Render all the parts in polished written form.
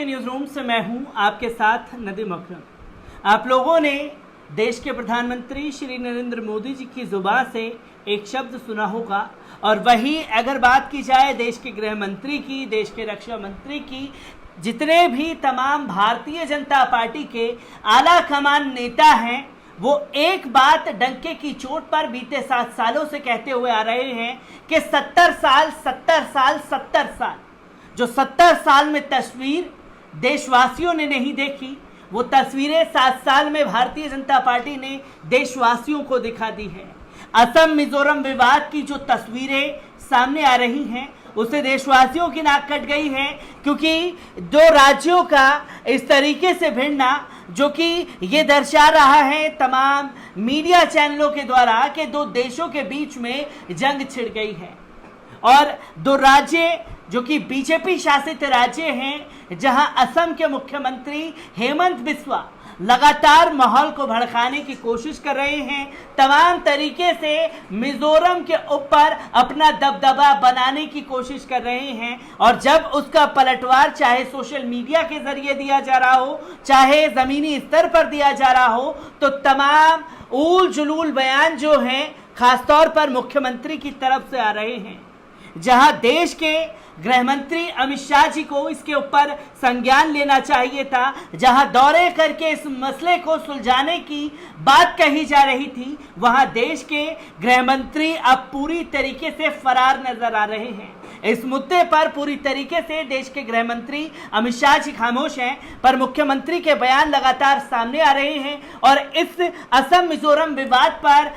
के news room से मैं हूं आपके साथ नदीम अकरम। आप लोगों ने देश के प्रधानमंत्री श्री नरेंद्र मोदी जी की जुबान से एक शब्द सुना होगा, और वही अगर बात की जाए देश के गृह मंत्री की, देश के रक्षा मंत्री की, जितने भी तमाम भारतीय जनता पार्टी के आला कमान नेता हैं, वो एक बात डंके की चोट पर बीते 7 सालों से कहते हुए आ रहे हैं कि 70 साल, जो 70 साल में तस्वीर देशवासियों ने नहीं देखी, वो तस्वीरें 7 साल में भारतीय जनता पार्टी ने देशवासियों को दिखा दी है। असम मिजोरम विवाद की जो तस्वीरें सामने आ रही हैं, उससे देशवासियों की नाक कट गई है, क्योंकि दो राज्यों का इस तरीके से भिड़ना, जो कि ये दर्शा रहा है तमाम मीडिया चैनलों के द्वारा कि दो देशों के बीच में जंग छिड़ गई है। और दो राज्य जो कि बीजेपी शासित राज्य हैं, जहां असम के मुख्यमंत्री हेमंत बिस्वा लगातार माहौल को भड़काने की कोशिश कर रहे हैं, तमाम तरीके से मिजोरम के ऊपर अपना दबदबा बनाने की कोशिश कर रहे हैं। और जब उसका पलटवार चाहे सोशल मीडिया के जरिए दिया जा रहा हो, चाहे जमीनी स्तर पर दिया जा रहा हो, तो तमाम ऊल जुलूल बयान जो हैं खासतौर पर मुख्यमंत्री की तरफ से आ रहे हैं। जहां देश के गृह मंत्री अमित शाह जी को इसके ऊपर संज्ञान लेना चाहिए था, जहां दौरे करके इस मसले को सुलझाने की बात कही जा रही थी, वहां देश के गृह मंत्री अब पूरी तरीके से फरार नजर आ रहे हैं। इस मुद्दे पर पूरी तरीके से देश के गृह मंत्री अमित शाह जी खामोश हैं, पर मुख्यमंत्री के बयान लगातार सामने आ रहे हैं। और इस असम मिजोरम विवाद पर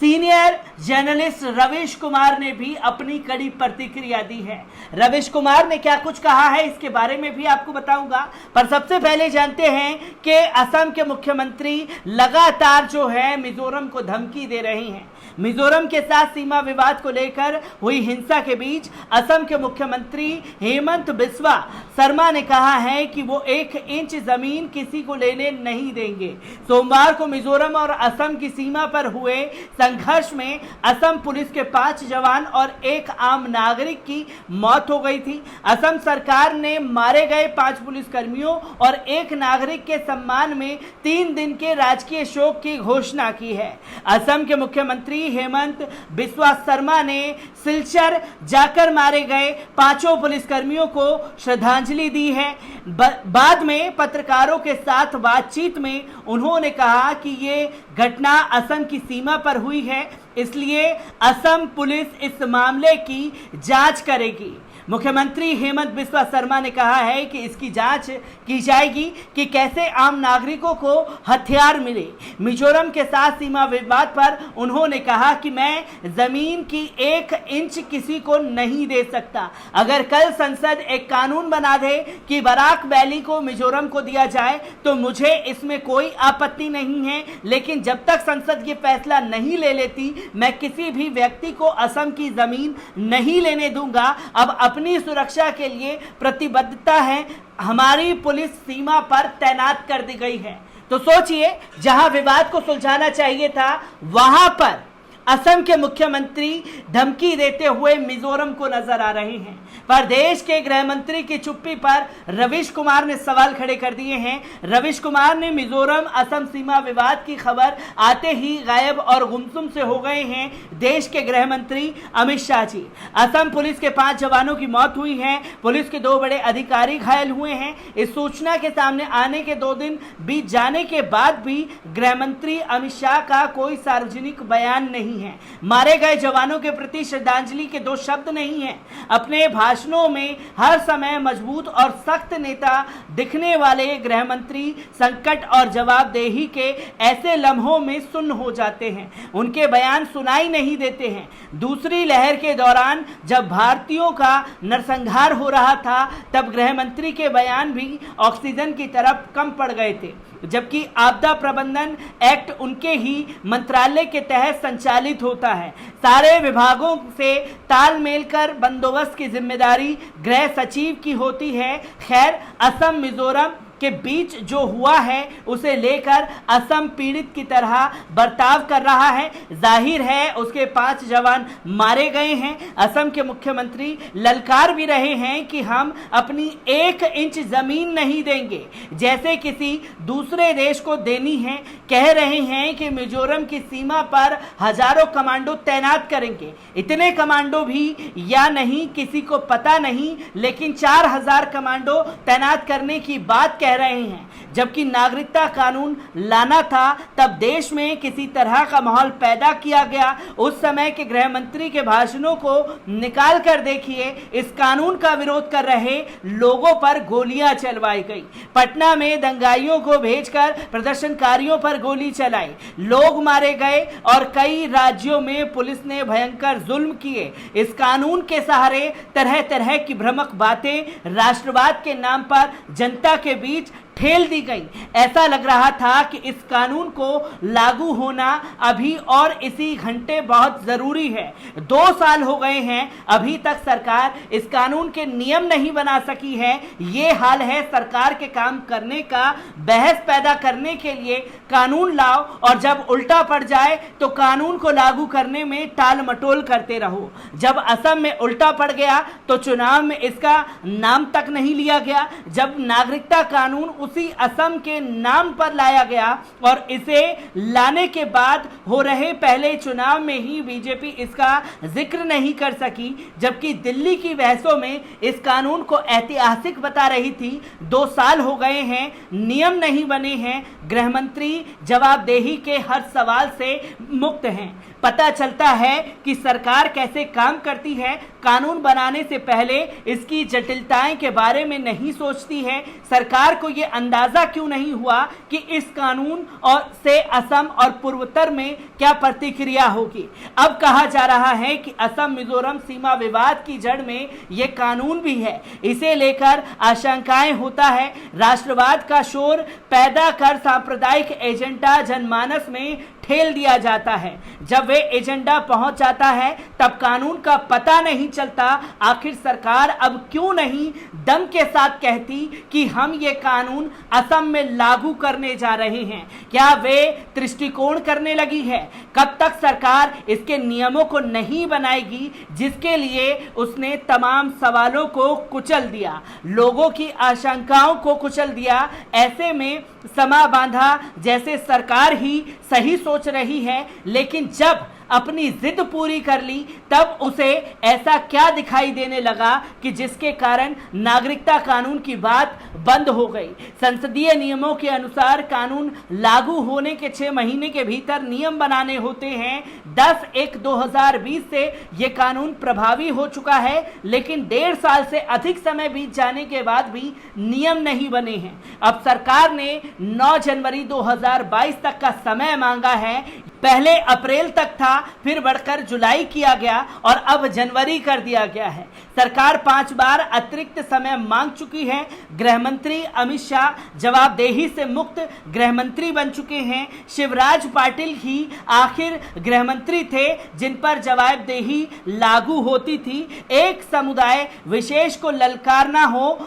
सीनियर जर्नलिस्ट रवीश कुमार ने भी अपनी कड़ी प्रतिक्रिया दी है। रवीश कुमार ने क्या कुछ कहा है, इसके बारे में भी आपको बताऊंगा, पर सबसे पहले जानते हैं कि असम के मुख्यमंत्री लगातार जो है मिजोरम को धमकी दे रहे हैं। मिजोरम के साथ सीमा विवाद को लेकर हुई हिंसा के बीच असम के मुख्यमंत्री हेमंत बिस्वा शर्मा ने कहा है कि वो 1 इंच जमीन किसी को लेने नहीं देंगे। सोमवार को मिजोरम और असम की सीमा पर हुए संघर्ष में असम पुलिस के 5 जवान और 1 आम नागरिक की मौत हो गई थी। असम सरकार ने मारे गए 5 पुलिसकर्मियों और 1 नागरिक के सम्मान में 3 दिन के राजकीय शोक की घोषणा की है। असम के मुख्यमंत्री हेमंत बिस्वा शर्मा ने सिलचर जाकर मारे गए 5 पुलिसकर्मियों को श्रद्धांजलि दी है। बाद में पत्रकारों के साथ बातचीत में उन्होंने कहा कि ये घटना असम की सीमा पर हुई है, इसलिए असम पुलिस इस मामले की जांच करेगी। मुख्यमंत्री हेमंत बिस्वा शर्मा ने कहा है कि इसकी जांच की जाएगी कि कैसे आम नागरिकों को हथियार मिले। मिजोरम के साथ सीमा विवाद पर उन्होंने कहा कि मैं जमीन की 1 इंच किसी को नहीं दे सकता। अगर कल संसद एक कानून बना दे कि बराक वैली को मिजोरम को दिया जाए तो मुझे इसमें कोई आपत्ति नहीं है, लेकिन जब तक संसद ये फैसला नहीं ले लेती, मैं किसी भी व्यक्ति को असम की जमीन नहीं लेने दूंगा। अब अपनी सुरक्षा के लिए प्रतिबद्धता है, हमारी पुलिस सीमा पर तैनात कर दी गई है। तो सोचिए, जहां विवाद को सुलझाना चाहिए था, वहां पर असम के मुख्यमंत्री धमकी देते हुए मिजोरम को नजर आ रहे हैं। पर देश के गृह मंत्री की चुप्पी पर रवीश कुमार ने सवाल खड़े कर दिए हैं। रवीश कुमार ने मिजोरम असम सीमा विवाद की खबर आते ही गायब और गुमसुम से हो गए हैं देश के गृह मंत्री अमित शाह जी। असम पुलिस के 5 जवानों की मौत हुई है, पुलिस के 2 बड़े अधिकारी घायल हुए हैं। इस सूचना के सामने आने के 2 दिन बीत जाने के बाद भी गृह मंत्री अमित शाह का कोई सार्वजनिक बयान नहीं है। मारे गए जवानों के प्रति श्रद्धांजलि के 2 शब्द नहीं है। अपने भाषणों में हर समय मजबूत और सख्त नेता दिखने वाले गृह मंत्री संकट और जवाबदेही के ऐसे लम्हों में सुन्न हो जाते हैं, उनके बयान सुनाई नहीं देते हैं। दूसरी लहर के दौरान जब भारतीयों का नरसंहार हो रहा था, तब गृह मंत्री के बयान भी ऑक्सीजन की तरफ कम पड़ गए थे, जबकि आपदा प्रबंधन एक्ट उनके ही मंत्रालय के तहत संचालित होता है। सारे विभागों से तालमेल कर बंदोबस्त की जिम्मेदारी गृह सचिव की होती है। खैर, असम मिजोरम के बीच जो हुआ है उसे लेकर असम पीड़ित की तरह बर्ताव कर रहा है। जाहिर है उसके 5 जवान मारे गए हैं। असम के मुख्यमंत्री ललकार भी रहे हैं कि हम अपनी 1 इंच जमीन नहीं देंगे जैसे किसी दूसरे देश को देनी है। कह रहे हैं कि मिजोरम की सीमा पर हजारों कमांडो तैनात करेंगे। इतने कमांडो भी या नहीं किसी को पता नहीं, लेकिन 4000 कमांडो तैनात करने की बात कह रहे हैं। जबकि नागरिकता कानून लाना था तब देश में किसी तरह का माहौल पैदा किया गया। उस समय के गृह मंत्री के भाषणों को निकाल कर देखिए, इस कानून का विरोध कर रहे लोगों पर गोलियां चलवाई गई। पटना में दंगाइयों को भेजकर प्रदर्शनकारियों पर गोली चलाई, लोग मारे गए और कई राज्यों में पुलिस ने भयंकर जुल्म किए। इस कानून के सहारे तरह तरह की भ्रामक बातें राष्ट्रवाद के नाम पर जनता के बीच ठेल दी गई। ऐसा लग रहा था कि इस कानून को लागू होना अभी और इसी घंटे बहुत जरूरी है। 2 साल हो गए हैं, अभी तक सरकार इस कानून के नियम नहीं बना सकी है। ये हाल है सरकार के काम करने का। बहस पैदा करने के लिए कानून लाओ और जब उल्टा पड़ जाए तो कानून को लागू करने में टाल मटोल करते रहो। जब असम में उल्टा पड़ गया तो चुनाव में इसका नाम तक नहीं लिया गया। जब नागरिकता कानून उसी असम के नाम पर लाया गया और इसे लाने के बाद हो रहे पहले चुनाव में ही बीजेपी इसका जिक्र नहीं कर सकी, जबकि दिल्ली की बहसों में इस कानून को ऐतिहासिक बता रही थी। 2 साल हो गए हैं, नियम नहीं बने हैं, गृह मंत्री जवाबदेही के हर सवाल से मुक्त हैं। पता चलता है कि सरकार कैसे काम करती है। कानून बनाने से पहले इसकी जटिलताएं के बारे में नहीं सोचती है। सरकार को यह अंदाजा क्यों नहीं हुआ कि इस कानून और से असम और पूर्वोत्तर में क्या प्रतिक्रिया होगी। अब कहा जा रहा है कि असम मिजोरम सीमा विवाद की जड़ में यह कानून भी है। इसे लेकर आशंकाएं होता है राष्ट्रवाद का शोर पैदा कर सांप्रदायिक एजेंडा जनमानस में ठेल दिया जाता है। जब वे एजेंडा पहुंच जाता है तब कानून का पता नहीं चलता। आखिर सरकार अब क्यों नहीं दम के साथ कहती कि हम ये कानून असम में लागू करने जा रहे हैं? क्या वे दृष्टिकोण करने लगी है? कब तक सरकार इसके नियमों को नहीं बनाएगी जिसके लिए उसने तमाम सवालों को कुचल दिया, लोगों की आशंकाओं को कुचल दिया। ऐसे में समा बांधा जैसे सरकार ही सही सोच रही है, लेकिन जब अपनी जिद पूरी कर ली तब उसे ऐसा क्या दिखाई देने लगा कि जिसके कारण नागरिकता कानून की बात बंद हो गई। संसदीय नियमों के अनुसार कानून लागू होने के 6 महीने के भीतर नियम बनाने होते हैं। 10/1/2020 से यह कानून प्रभावी हो चुका है, लेकिन 1.5 साल से अधिक समय बीत जाने के बाद भी नियम नहीं बने हैं। अब सरकार ने 9 जनवरी 2022 तक का समय मांगा है। पहले अप्रैल तक था, फिर बढ़कर जुलाई किया गया और अब जनवरी कर दिया गया है। सरकार 5 बार अतिरिक्त समय मांग चुकी है। गृह मंत्री अमित शाह जवाबदेही से मुक्त गृह मंत्री बन चुके हैं। शिवराज पाटिल ही आखिर गृह मंत्री थे जिन पर जवाबदेही लागू होती थी। एक समुदाय विशेष को ललकारना हो,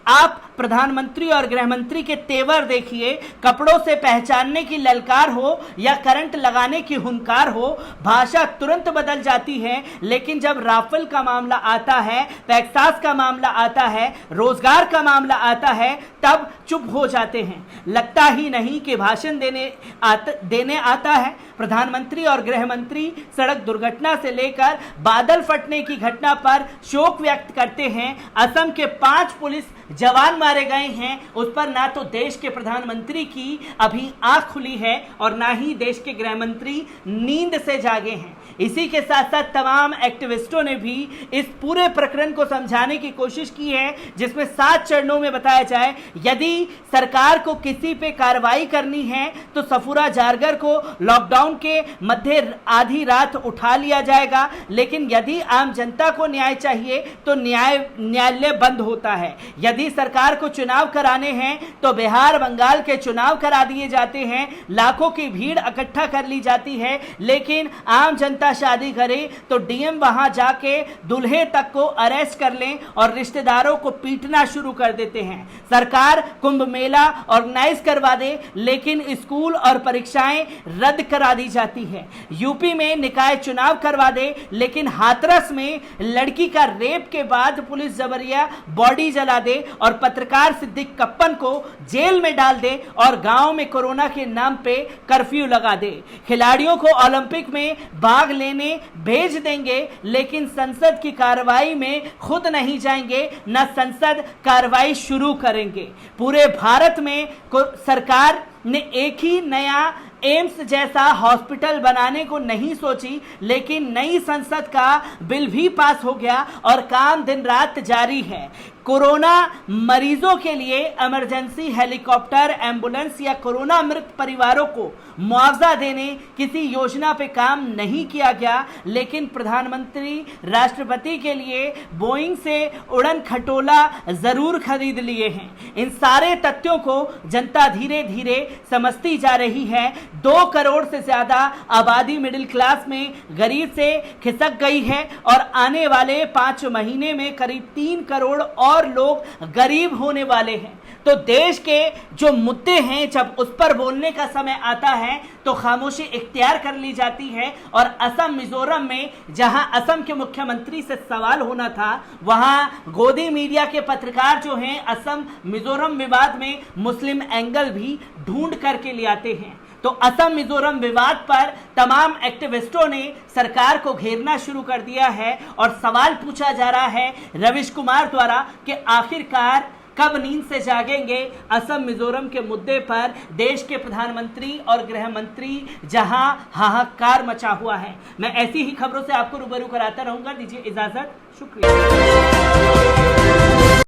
आप प्रधानमंत्री और गृह मंत्री के तेवर देखिए। कपड़ों से पहचानने की ललकार हो या करंट लगाने की हुंकार हो, भाषा तुरंत बदल जाती है। लेकिन जब राफेल का मामला आता है, पैक्सास का मामला आता है, रोजगार का मामला आता है, तब चुप हो जाते हैं। लगता ही नहीं कि भाषण देने आता है। प्रधानमंत्री और गृह मंत्री सड़क दुर्घटना से लेकर बादल फटने की घटना पर शोक व्यक्त करते हैं। असम के 5 पुलिस जवान मारे गए हैं, उस पर ना तो देश के प्रधानमंत्री की अभी आंख खुली है और ना ही देश के गृह मंत्री नींद से जागे हैं। इसी के साथ साथ तमाम एक्टिविस्टों ने भी इस पूरे प्रकरण को समझाने की कोशिश की है, जिसमें 7 चरणों में बताया जाए। यदि सरकार को किसी पे कार्रवाई करनी है तो सफूरा जारगर को लॉकडाउन के मध्य आधी रात उठा लिया जाएगा, लेकिन यदि आम जनता को न्याय चाहिए तो न्यायालय बंद होता है। यदि सरकार को चुनाव कराने हैं तो बिहार बंगाल के चुनाव करा दिए जाते हैं, लाखों की भीड़ इकट्ठा कर ली जाती है, लेकिन आम जनता शादी करे तो डीएम वहां जाके दूल्हे तक को अरेस्ट कर लें और रिश्तेदारों को पीटना शुरू कर देते हैं। सरकार कुंभ मेला ऑर्गेनाइज करवा दे लेकिन स्कूल और परीक्षाएं रद्द करा दी जाती है। यूपी में निकाय चुनाव करवा दे लेकिन हाथरस में लड़की का रेप के बाद पुलिस जबरिया बॉडी जला दे और पत्रकार सिद्दीक कप्पन को जेल में डाल दे और गांव में कोरोना के नाम पे कर्फ्यू लगा दे। खिलाड़ियों को ओलंपिक में भाग लेने भेज देंगे लेकिन संसद की कार्रवाई में खुद नहीं जाएंगे, न संसद कार्रवाई शुरू करेंगे। पूरे भारत में सरकार ने एक ही नया एम्स जैसा हॉस्पिटल बनाने को नहीं सोची, लेकिन नई संसद का बिल भी पास हो गया और काम दिन रात जारी है। कोरोना मरीजों के लिए इमरजेंसी हेलीकॉप्टर, एम्बुलेंस या कोरोना मृत परिवारों को मुआवजा देने किसी योजना पे काम नहीं किया गया, लेकिन प्रधानमंत्री राष्ट्रपति के लिए बोइंग से उड़न खटोला जरूर खरीद लिए हैं। इन सारे तथ्यों को जनता धीरे धीरे समझती जा रही है। 2 करोड़ से ज्यादा आबादी मिडिल क्लास में गरीब से खिसक गई है और आने वाले 5 महीने में करीब 3 करोड़ और लोग गरीब होने वाले हैं। तो देश के जो मुद्दे हैं जब उस पर बोलने का समय आता है तो खामोशी इख्तियार कर ली जाती है। और असम मिजोरम में जहां असम के मुख्यमंत्री से सवाल होना था, वहां गोदी मीडिया के पत्रकार जो हैं असम मिजोरम विवाद में मुस्लिम एंगल भी ढूंढ करके ले आते हैं। तो असम मिजोरम विवाद पर तमाम एक्टिविस्टों ने सरकार को घेरना शुरू कर दिया है और सवाल पूछा जा रहा है रविश कुमार द्वारा कि आखिरकार कब नींद से जागेंगे असम मिजोरम के मुद्दे पर देश के प्रधानमंत्री और गृह मंत्री, जहां हाहाकार मचा हुआ है। मैं ऐसी ही खबरों से आपको रूबरू कराता रहूंगा। दीजिए इजाजत, शुक्रिया।